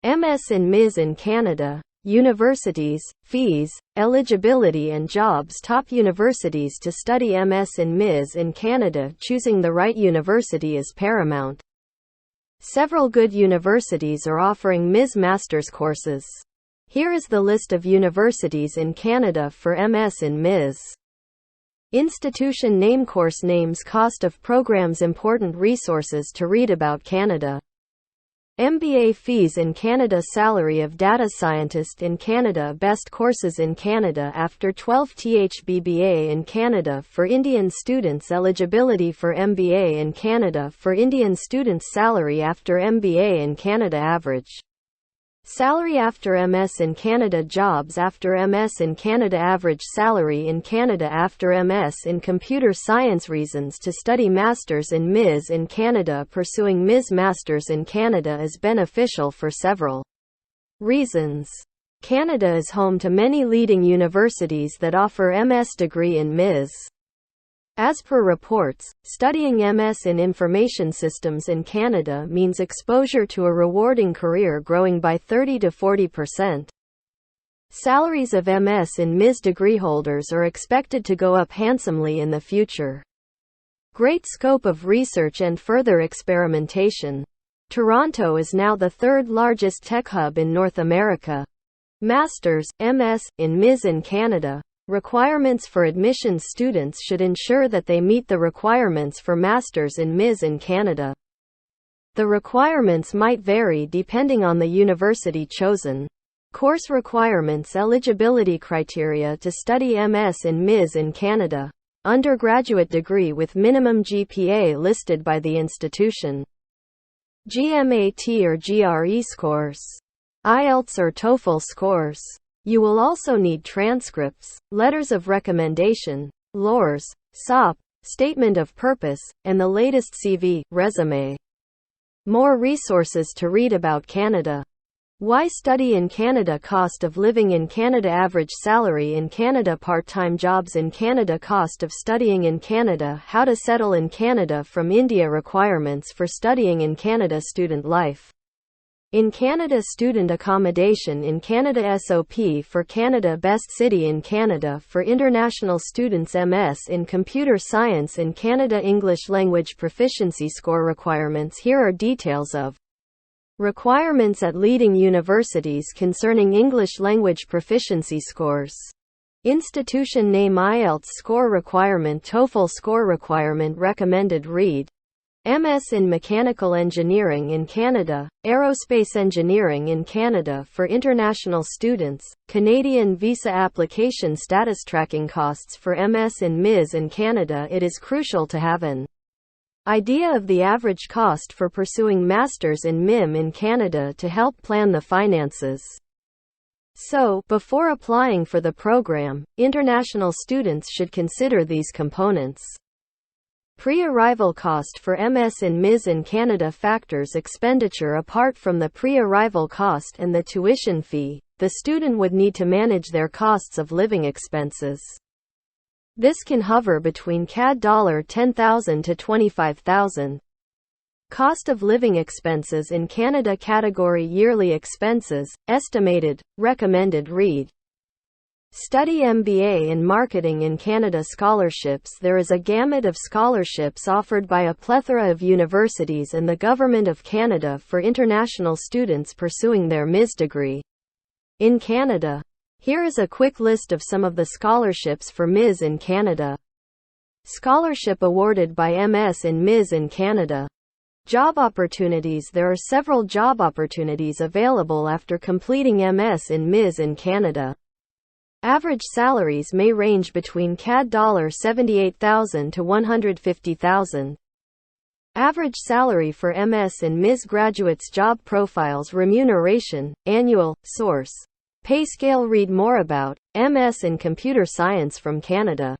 MS and Ms in Canada. Universities, fees, eligibility and jobs. Top universities to study MS and Ms in Canada. Choosing the right university is paramount. Several good universities are offering Ms. Masters courses. Here is the list of universities in Canada for MS and Ms. Institution name, course names, cost of programs, important resources to read about Canada. MBA fees in Canada, salary of data scientist in Canada, best courses in Canada after 12th BBA in Canada for Indian students, eligibility for MBA in Canada for Indian students, salary after MBA in Canada, average salary after MS in Canada, jobs after MS in Canada, average salary in Canada after MS in computer science. Reasons to study Masters in Ms in Canada. Pursuing Ms. Masters in Canada is beneficial for several reasons. Canada is home to many leading universities that offer MS degree in Ms. As per reports, studying MS in information systems in Canada means exposure to a rewarding career growing by 30 to 40%. Salaries of MS and Ms degree holders are expected to go up handsomely in the future. Great scope of research and further experimentation. Toronto is now the third largest tech hub in North America. Masters, MS, in Ms in Canada. Requirements for admissions. Students should ensure that they meet the requirements for Masters in Ms in Canada. The requirements might vary depending on the university chosen. Course requirements. Eligibility criteria to study MS in Ms in Canada. Undergraduate degree with minimum GPA listed by the institution. GMAT or GRE scores. IELTS or TOEFL scores. You will also need transcripts, letters of recommendation, LORs, SOP, statement of purpose, and the latest CV, resume. More resources to read about Canada. Why study in Canada? Cost of living in Canada. Average salary in Canada. Part-time jobs in Canada. Cost of studying in Canada. How to settle in Canada from India. Requirements for studying in Canada. Student life in Canada. Student accommodation in Canada. SOP for Canada. Best city in Canada for international students. MS in computer science in Canada. English language proficiency score. Requirements. Here are details of requirements at leading universities concerning English language proficiency scores. Institution name. IELTS score requirement. TOEFL score requirement. Recommended read. MS in Mechanical Engineering in Canada, Aerospace Engineering in Canada for international students, Canadian visa application status. Tracking costs for MS and Ms in Canada. It is crucial to have an idea of the average cost for pursuing Masters in MIM in Canada to help plan the finances. So, before applying for the program, international students should consider these components. Pre-arrival cost for MS and Ms in Canada. Factors expenditure. Apart from the pre-arrival cost and the tuition fee, the student would need to manage their costs of living expenses. This can hover between CAD $10,000 to $25,000. Cost of living expenses in Canada. Category yearly expenses, estimated, recommended read. Study MBA in Marketing in Canada. Scholarships. There is a gamut of scholarships offered by a plethora of universities and the Government of Canada for international students pursuing their MS degree in Canada. Here is a quick list of some of the scholarships for MS in Canada. Scholarship awarded by MS and Ms in Canada. Job opportunities. There are several job opportunities available after completing MS and Ms in Canada. Average salaries may range between CAD $78,000 to $150,000. Average salary for MS and Ms graduates. Job profiles. Remuneration, annual, source. Pay scale. Read more about MS in computer science from Canada.